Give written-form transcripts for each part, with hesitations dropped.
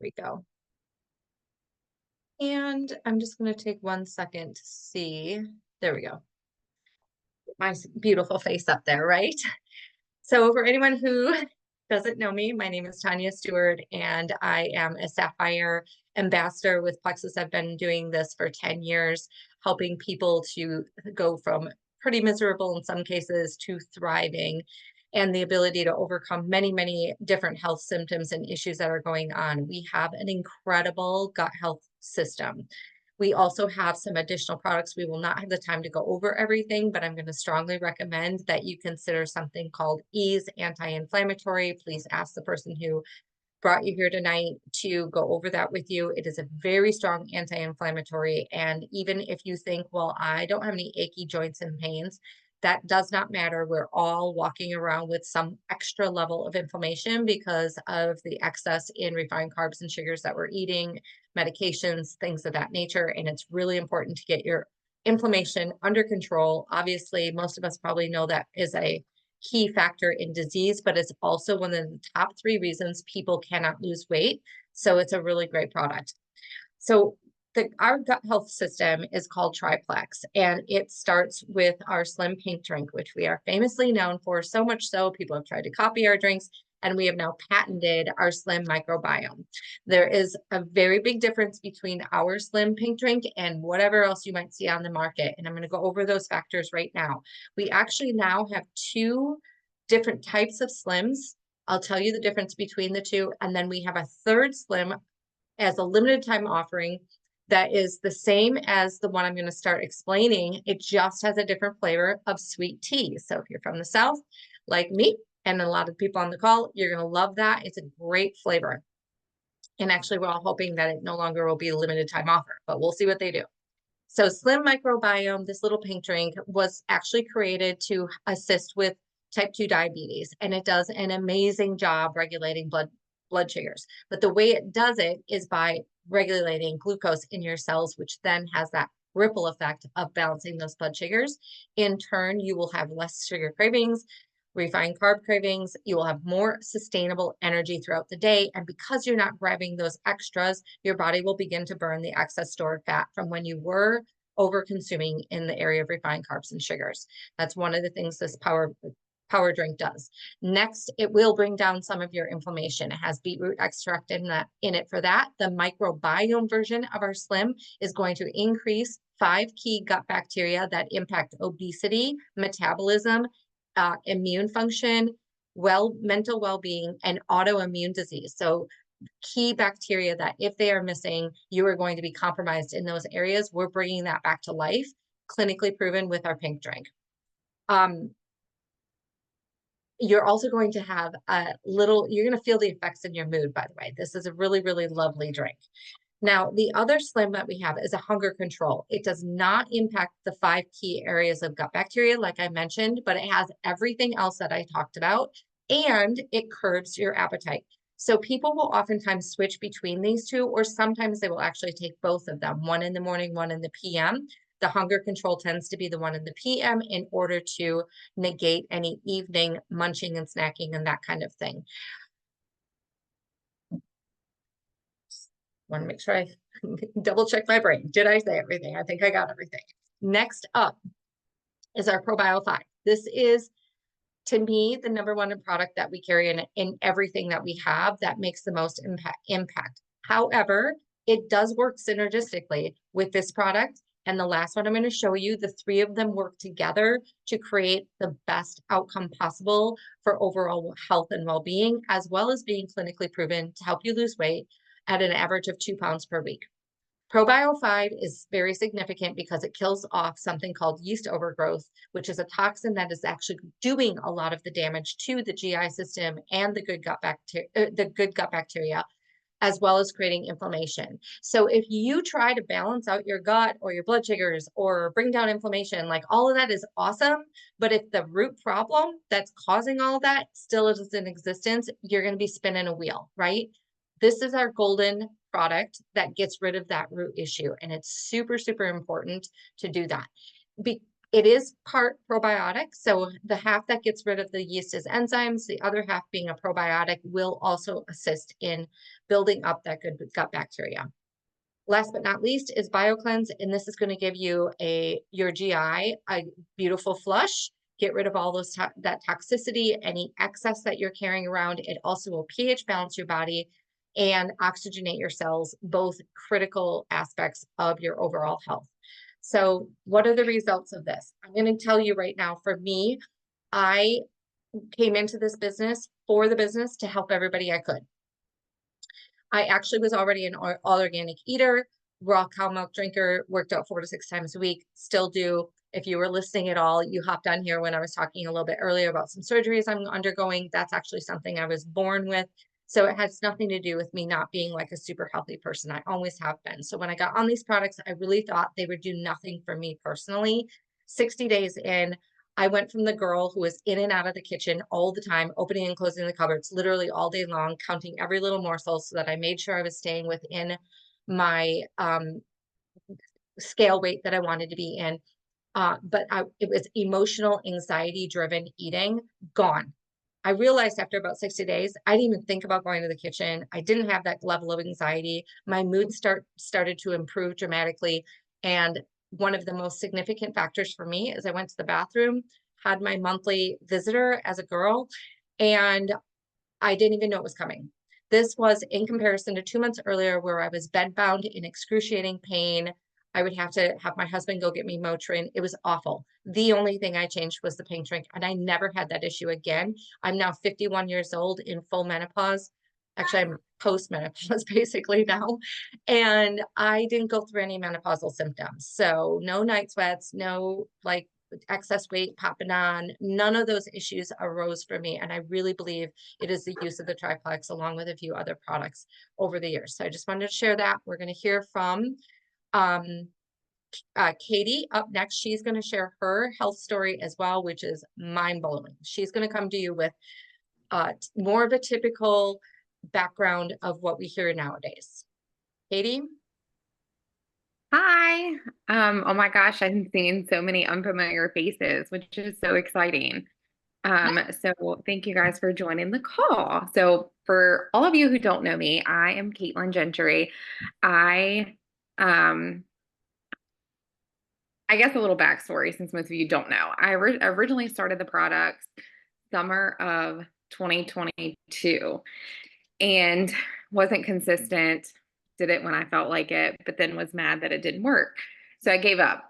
we go. And I'm just going to take 1 second to see. There we go. My beautiful face up there, right? So for anyone who doesn't know me, my name is Tanya Stewart, and I am a Sapphire ambassador with Plexus. I've been doing this for 10 years, helping people to go from pretty miserable in some cases to thriving, and the ability to overcome many, many different health symptoms and issues that are going on. We have an incredible gut health system. We also have some additional products. We will not have the time to go over everything, but I'm going to strongly recommend that you consider something called Ease Anti-Inflammatory. Please ask the person who brought you here tonight to go over that with you. It is a very strong anti-inflammatory. And even if you think, well, I don't have any achy joints and pains, that does not matter. We're all walking around with some extra level of inflammation because of the excess in refined carbs and sugars that we're eating, medications, things of that nature. And it's really important to get your inflammation under control. Obviously, most of us probably know that is a key factor in disease, but it's also one of the top 3 reasons people cannot lose weight. So it's a really great product. So our gut health system is called Triplex, and it starts with our Slim Pink drink, which we are famously known for, so much so people have tried to copy our drinks, and we have now patented our Slim microbiome. There is a very big difference between our Slim Pink drink and whatever else you might see on the market, and I'm going to go over those factors right now. We actually now have 2 different types of Slims. I'll tell you the difference between the 2, and then we have a third Slim as a limited time offering that is the same as the one I'm going to start explaining. It just has a different flavor of sweet tea. So if you're from the South, like me, and a lot of people on the call, you're going to love that. It's a great flavor. And actually, we're all hoping that it no longer will be a limited time offer, but we'll see what they do. So Slim Microbiome, this little pink drink, was actually created to assist with type 2 diabetes, and it does an amazing job regulating blood sugars. But the way it does it is by regulating glucose in your cells, which then has that ripple effect of balancing those blood sugars. In turn, you will have less sugar cravings, refined carb cravings. You will have more sustainable energy throughout the day. And because you're not grabbing those extras, your body will begin to burn the excess stored fat from when you were over consuming in the area of refined carbs and sugars. That's one of the things this power drink does. Next, it will bring down some of your inflammation. It has beetroot extract in it for that. The microbiome version of our Slim is going to increase 5 key gut bacteria that impact obesity, metabolism, immune function, mental well-being, and autoimmune disease. So key bacteria that if they are missing, you are going to be compromised in those areas. We're bringing that back to life, clinically proven with our pink drink. You're also going to have you're going to feel the effects in your mood, by the way. This is a really, really lovely drink. Now, the other Slim that we have is a hunger control. It does not impact the 5 key areas of gut bacteria, like I mentioned, but it has everything else that I talked about, and it curbs your appetite. So people will oftentimes switch between these 2, or sometimes they will actually take both of them, one in the morning, one in the PM. The hunger control tends to be the one in the PM in order to negate any evening munching and snacking and that kind of thing. Want to make sure I double check my brain. Did I say everything? I think I got everything. Next up is our ProBio 5. This is, to me, the #1 product that we carry in everything that we have that makes the most impact. However, it does work synergistically with this product. And the last one I'm going to show you, the 3 of them work together to create the best outcome possible for overall health and well-being, as well as being clinically proven to help you lose weight at an average of 2 pounds per week. ProBio 5 is very significant because it kills off something called yeast overgrowth, which is a toxin that is actually doing a lot of the damage to the GI system and the good gut bacteria, as well as creating inflammation. So if you try to balance out your gut or your blood sugars or bring down inflammation, like all of that is awesome. But if the root problem that's causing all of that still is in existence, you're going to be spinning a wheel, right? This is our golden product that gets rid of that root issue. And it's super, super important to do that. It is part probiotic. So the half that gets rid of the yeast is enzymes. The other half being a probiotic will also assist in building up that good gut bacteria. Last but not least is BioCleanse, and this is going to give you your GI a beautiful flush, get rid of all those that toxicity, any excess that you're carrying around. It also will pH balance your body and oxygenate your cells, both critical aspects of your overall health. So what are the results of this? I'm going to tell you right now, for me, I came into this business for the business to help everybody I could. I actually was already an all organic eater, raw cow milk drinker, worked out 4 to 6 times a week, still do. If you were listening at all, you hopped on here when I was talking a little bit earlier about some surgeries I'm undergoing. That's actually something I was born with. So it has nothing to do with me not being like a super healthy person. I always have been. So when I got on these products, I really thought they would do nothing for me personally. 60 days in, I went from the girl who was in and out of the kitchen all the time, opening and closing the cupboards literally all day long, counting every little morsel so that I made sure I was staying within my scale weight that I wanted to be in. But it was emotional, anxiety driven eating gone. I realized after about 60 days, I didn't even think about going to the kitchen. I didn't have that level of anxiety. My mood started to improve dramatically. And one of the most significant factors for me is I went to the bathroom, had my monthly visitor as a girl, and I didn't even know it was coming. This was in comparison to 2 months earlier, where I was bedbound in excruciating pain. I would have to have my husband go get me Motrin. It was awful. The only thing I changed was the pink drink, and I never had that issue again. I'm now 51 years old in full menopause. Actually, I'm post-menopause basically now. And I didn't go through any menopausal symptoms. So no night sweats, no like excess weight popping on. None of those issues arose for me. And I really believe it is the use of the Triplex along with a few other products over the years. So I just wanted to share that. We're going to hear from um, Katie up next. She's going to share her health story as well, which is mind blowing. She's going to come to you with more of a typical background of what we hear nowadays. Katie? Hi. Oh my gosh, I'm seeing so many unfamiliar faces, which is so exciting. So thank you guys for joining the call. So for all of you who don't know me, I am Caitlin Gentry. I um I guess a little backstory since most of you don't know. I originally started the products summer of 2022 and wasn't consistent, did it when I felt like it, but then was mad that it didn't work. So I gave up.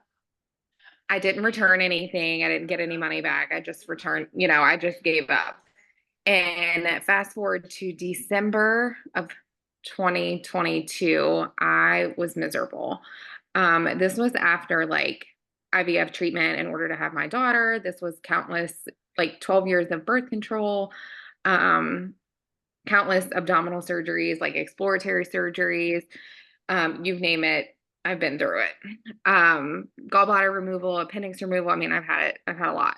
I didn't return anything. I didn't get any money back. I just returned, I just gave up. And fast forward to December of 2022, I was miserable. This was after like IVF treatment in order to have my daughter. This was countless, like 12 years of birth control, um, countless abdominal surgeries, like exploratory surgeries, you name it. I've been through it. Gallbladder removal, appendix removal. I mean, I've had it. I've had a lot.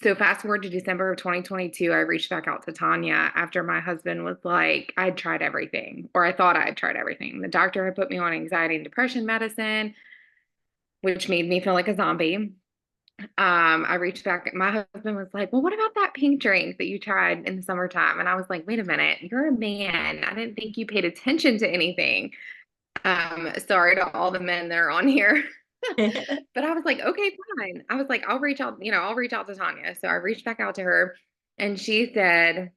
So fast forward to December of 2022, I reached back out to Tanya after my husband was like, I'd tried everything, or I thought I had tried everything. The doctor had put me on anxiety and depression medicine, which made me feel like a zombie. I reached back. My husband was like, well, what about that pink drink that you tried in the summertime? And I was like, wait a minute, you're a man. I didn't think you paid attention to anything. Sorry to all the men that are on here. But I was like, okay, fine. I was like, I'll reach out, I'll reach out to Tanya. So I reached back out to her and she said,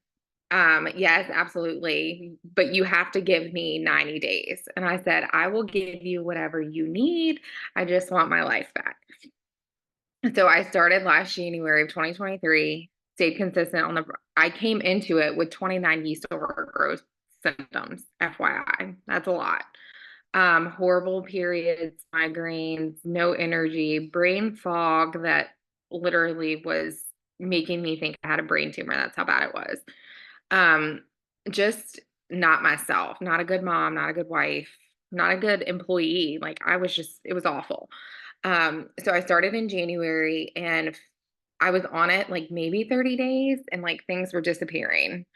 yes, absolutely. But you have to give me 90 days. And I said, I will give you whatever you need. I just want my life back. So I started last January of 2023, stayed consistent I came into it with 29 yeast overgrowth symptoms, FYI. That's a lot. Horrible periods, migraines, no energy, brain fog that literally was making me think I had a brain tumor. That's how bad it was. Um, just not myself, not a good mom, not a good wife, not a good employee. Like it was awful. So I started in January and I was on it like maybe 30 days and like things were disappearing.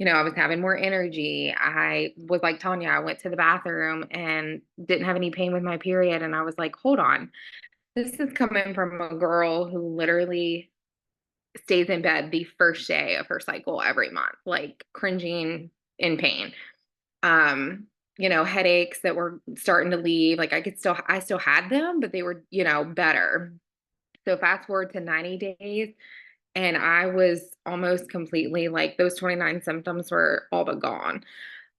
I was having more energy. I was like Tanya, I went to the bathroom and didn't have any pain with my period. And I was like, hold on, This is coming from a girl who literally stays in bed the first day of her cycle every month, like cringing in pain. Um, headaches that were starting to leave. Like I still had them, but they were, better. So fast forward to 90 days, and I was almost completely like those 29 symptoms were all but gone.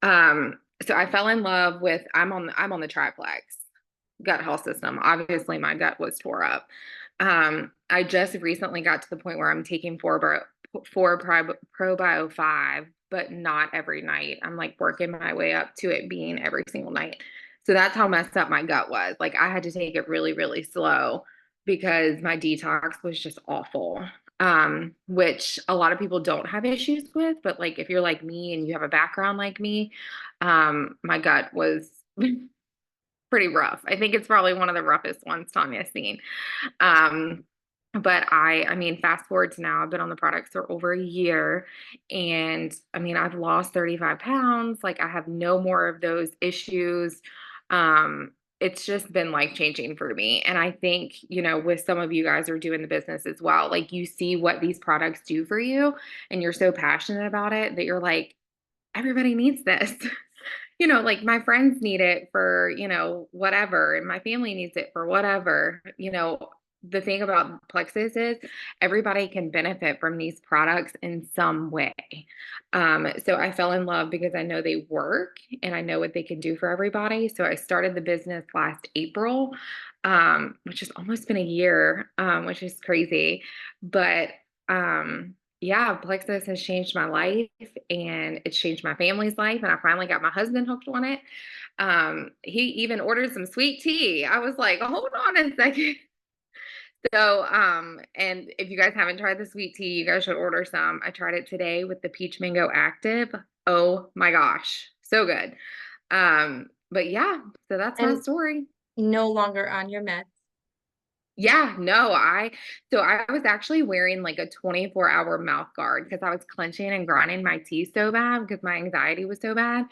So I fell in love with I'm on the Triplex gut health system. Obviously, my gut was tore up. I just recently got to the point where I'm taking probio 5, but not every night. I'm like working my way up to it being every single night. So that's how messed up my gut was. Like I had to take it really, really slow because my detox was just awful. Which a lot of people don't have issues with, but like if you're like me and you have a background like me, my gut was pretty rough. I think it's probably one of the roughest ones Tanya's seen. Um, but I mean, fast forward to now, I've been on the products for over a year. And I mean, I've lost 35 pounds. Like I have no more of those issues. It's just been life changing for me. And I think, with some of you guys are doing the business as well, like you see what these products do for you and you're so passionate about it that you're like, everybody needs this. Like my friends need it for, whatever, and my family needs it for whatever. The thing about Plexus is everybody can benefit from these products in some way. So I fell in love because I know they work and I know what they can do for everybody. So I started the business last April, which has almost been a year, which is crazy. But yeah, Plexus has changed my life and it's changed my family's life. And I finally got my husband hooked on it. He even ordered some sweet tea. I was like, hold on a second. So, and if you guys haven't tried the sweet tea, you guys should order some. I tried it today with the peach mango active. Oh my gosh, so good. But yeah, so that's my And story. no longer on your meds. Yeah, no, so I was actually wearing like a 24-hour mouth guard because I was clenching and grinding my teeth so bad because my anxiety was so bad.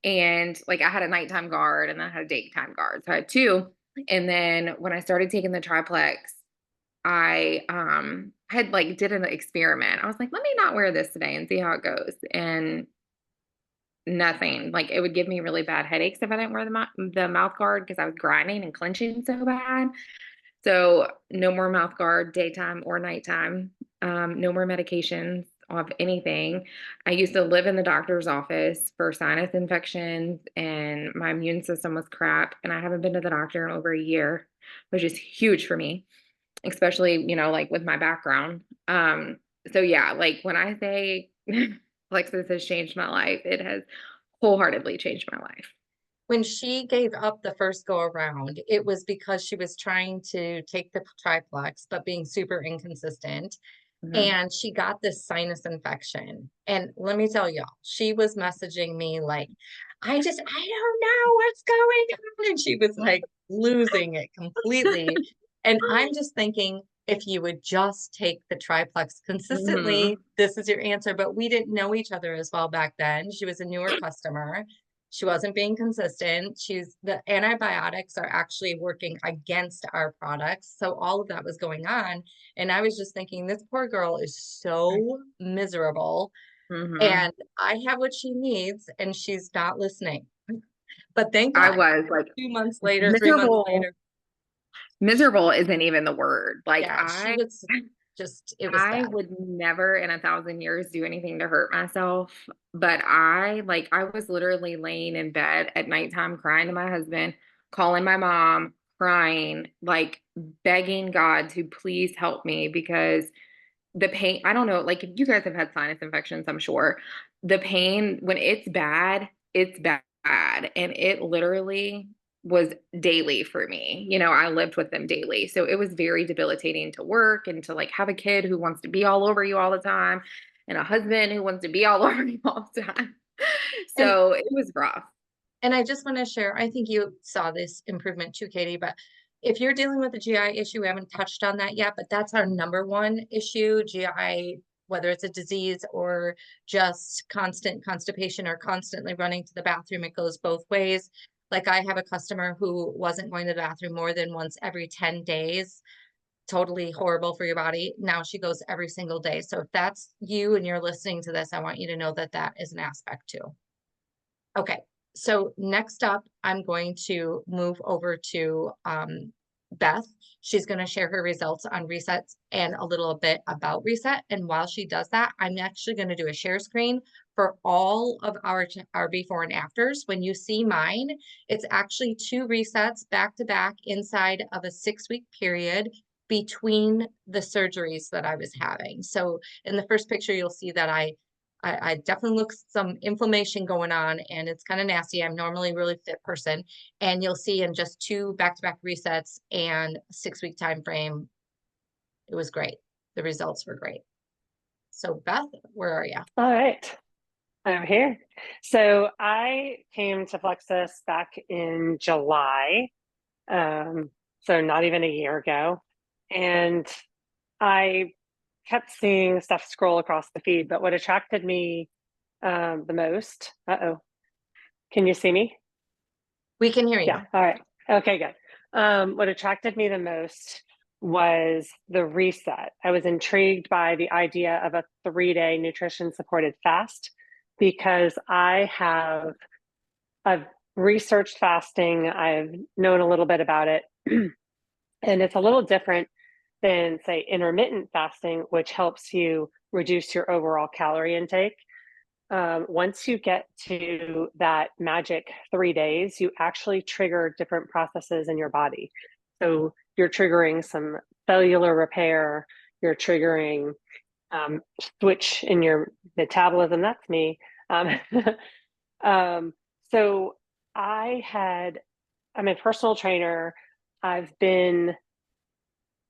And like I had a nighttime guard and then I had a daytime guard. So I had two. And then when I started taking the triplex, I had like did an experiment. I was like, let me not wear this today and see how it goes. And nothing. Like it would give me really bad headaches if I didn't wear the mouth guard because I was grinding and clenching so bad. So no more mouth guard daytime or nighttime. No more medications of anything. I used to live in the doctor's office for sinus infections and my immune system was crap. And I haven't been to the doctor in over a year, which is huge for me, especially, like with my background. So yeah, like when I say Plexus has changed my life, it has wholeheartedly changed my life. When she gave up the first go around, it was because she was trying to take the triplex, but being super inconsistent. Mhm. And she got this sinus infection. And let me tell y'all, she was messaging me like, I don't know what's going on. And she was like losing it completely. And I'm just thinking, if you would just take the triplex consistently, Mhm. this is your answer. But we didn't know each other as well back then. She was a newer customer. She wasn't being consistent. The antibiotics are actually working against our products. So all of that was going on. And I was just thinking, this poor girl is so miserable Mhm. and I have what she needs and she's not listening. But thank I God, was like 2 months later, 3 months miserable. later, Miserable isn't even the word. Like yeah, she was just, it was I bad. would never in 1,000 years do anything to hurt myself. But I was literally laying in bed at nighttime crying to my husband, calling my mom, crying, like begging God to please help me because the pain, I don't know, like if you guys have had sinus infections, I'm sure the pain when it's bad. And it literally was daily for me. I lived with them daily. So it was very debilitating to work and to like have a kid who wants to be all over you all the time and a husband who wants to be all over you all the time. And So it was rough. And I just want to share, I think you saw this improvement too, Katie, but if you're dealing with a GI issue, we haven't touched on that yet, but that's our number one issue, GI, whether it's a disease or just constant constipation or constantly running to the bathroom, it goes both ways. Like I have a customer who wasn't going to the bathroom more than once every 10 days. Totally horrible for your body. Now she goes every single day. So if that's you and you're listening to this, I want you to know that that is an aspect too. Okay, so next up, I'm going to move over to Beth. She's going to share her results on resets and a little bit about reset. And while she does that, I'm actually going to do a share screen for all of our before and afters. When you see mine, it's actually 2 resets back to back inside of a 6-week period between the surgeries that I was having. So in the first picture, you'll see that I definitely look some inflammation going on and it's kind of nasty. I'm normally a really fit person. And you'll see in just 2 back-to-back resets and a 6-week time frame, it was great. The results were great. So Beth, where are you? All right, I'm here. So I came to Plexus back in July, so not even a year ago. And I kept seeing stuff scroll across the feed, but what attracted me the most, can you see me? We can hear you. Yeah, all right. Okay, good. What attracted me the most was the reset. I was intrigued by the idea of a 3-day nutrition supported fast because I've researched fasting, I've known a little bit about it, and it's a little different than, say, intermittent fasting, which helps you reduce your overall calorie intake. Once you get to that magic 3 days, you actually trigger different processes in your body. So you're triggering some cellular repair, you're triggering switch in your metabolism. That's me. So I'm a personal trainer. I've been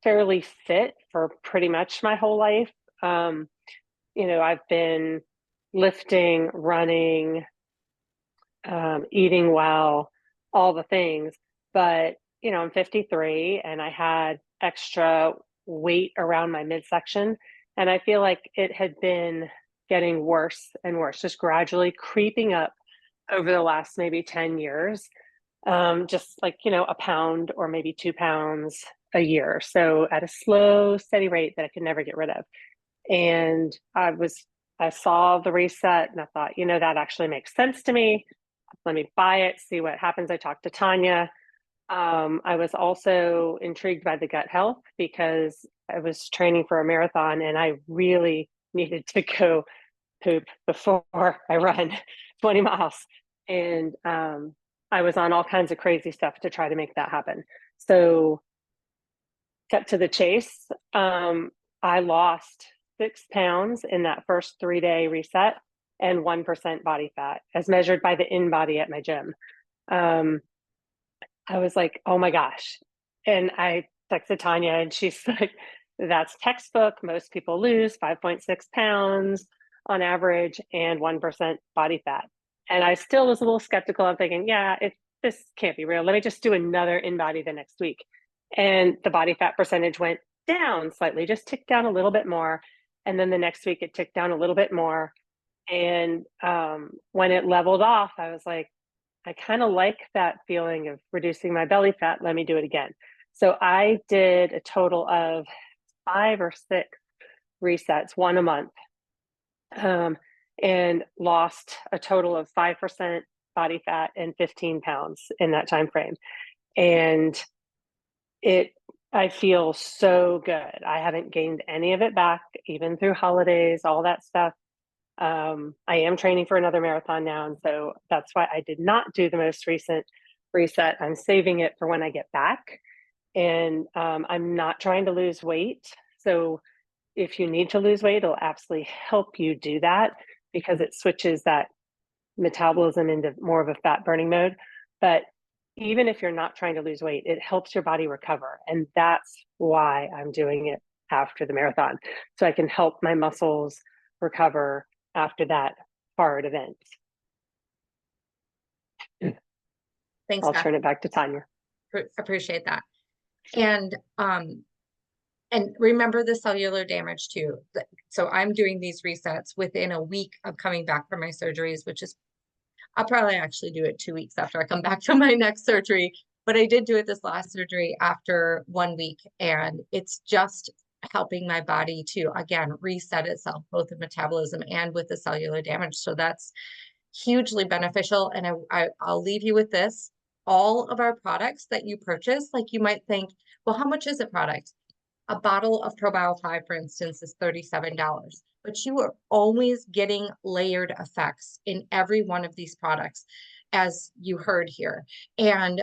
fairly fit for pretty much my whole life. I've been lifting, running, eating well, all the things. But, I'm 53 and I had extra weight around my midsection. And I feel like it had been getting worse and worse, just gradually creeping up over the last maybe 10 years. Just like, a pound or maybe 2 pounds a year. So at a slow, steady rate that I could never get rid of. And I saw the reset and I thought, that actually makes sense to me. Let me buy it, see what happens. I talked to Tanya. I was also intrigued by the gut health because I was training for a marathon and I really needed to go poop before I run 20 miles. And I was on all kinds of crazy stuff to try to make that happen. So cut to the chase. I lost 6 pounds in that first 3-day reset and 1% body fat as measured by the InBody at my gym. I was like, oh my gosh. And I texted Tanya and she's like, that's textbook. Most people lose 5.6 pounds on average and 1% body fat. And I still was a little skeptical. I'm thinking, this can't be real. Let me just do another InBody the next week. And the body fat percentage went down slightly, just ticked down a little bit more. And then the next week it ticked down a little bit more. And when it leveled off, I was like, I kind of like that feeling of reducing my belly fat. Let me do it again. So I did a total of 5 or 6 resets, one a month, and lost a total of 5% body fat and 15 pounds in that time frame. And I feel so good. I haven't gained any of it back, even through holidays, all that stuff. I am training for another marathon now, and so that's why I did not do the most recent reset. I'm saving it for when I get back, and I'm not trying to lose weight. So if you need to lose weight, it'll absolutely help you do that because it switches that metabolism into more of a fat burning mode. But even if you're not trying to lose weight, it helps your body recover. And that's why I'm doing it after the marathon. So I can help my muscles recover after that hard event. Thanks, I'll Beth. turn it back to Tanya. Appreciate that. And remember the cellular damage too. So I'm doing these resets within a week of coming back from my surgeries, which is I'll probably actually do it 2 weeks after I come back from my next surgery. But I did do it this last surgery after 1 week, and it's just helping my body to, again, reset itself, both the metabolism and with the cellular damage. So that's hugely beneficial. And I'll leave you with this. All of our products that you purchase, like you might think, well, how much is a product? A bottle of Probio 5, for instance, is $37, but you are always getting layered effects in every one of these products, as you heard here. And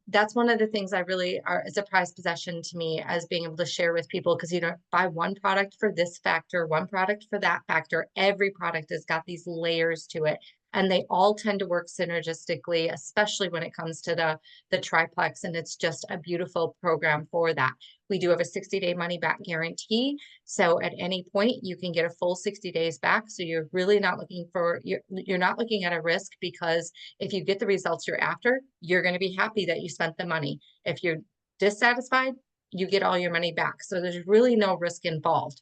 that's one of the things I really is a prized possession to me, as being able to share with people, because you don't buy one product for this factor, one product for that factor. Every product has got these layers to it. And they all tend to work synergistically, especially when it comes to the Triplex. And it's just a beautiful program for that. We do have a 60-day money back guarantee. So at any point you can get a full 60 days back. So you're really not looking for, you're not looking at a risk, because if you get the results you're after, you're going to be happy that you spent the money. If you're dissatisfied, you get all your money back. So there's really no risk involved.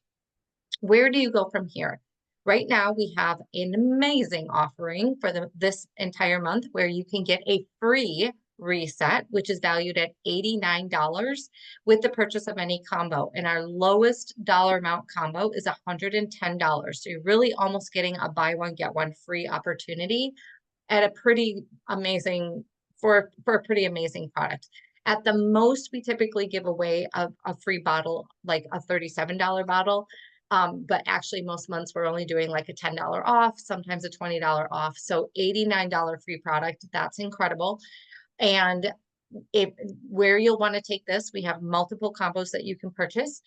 Where do you go from here? Right now, we have an amazing offering for this entire month, where you can get a free reset, which is valued at $89 with the purchase of any combo. And our lowest dollar amount combo is $110. So you're really almost getting a buy one, get one free opportunity at a pretty amazing, for a pretty amazing product. At the most, we typically give away a free bottle, like a $37 bottle. But actually most months we're only doing like a $10 off, sometimes a $20 off. So $89 free product, that's incredible. And where you'll want to take this, we have multiple combos that you can purchase.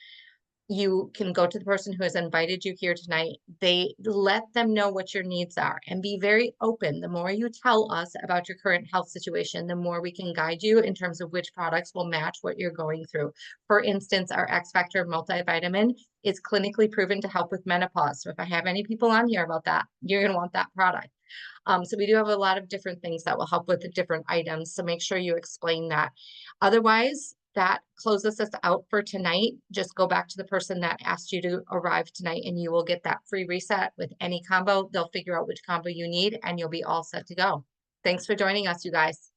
You can go to the person who has invited you here tonight. They let them know what your needs are, and be very open. The more you tell us about your current health situation, the more we can guide you in terms of which products will match what you're going through. For instance, our X Factor multivitamin is clinically proven to help with menopause. So if I have any people on here about that, you're going to want that product. So we do have a lot of different things that will help with the different items. So make sure you explain that. Otherwise, that closes us out for tonight. Just go back to the person that asked you to arrive tonight, and you will get that free reset with any combo. They'll figure out which combo you need, and you'll be all set to go. Thanks for joining us, you guys.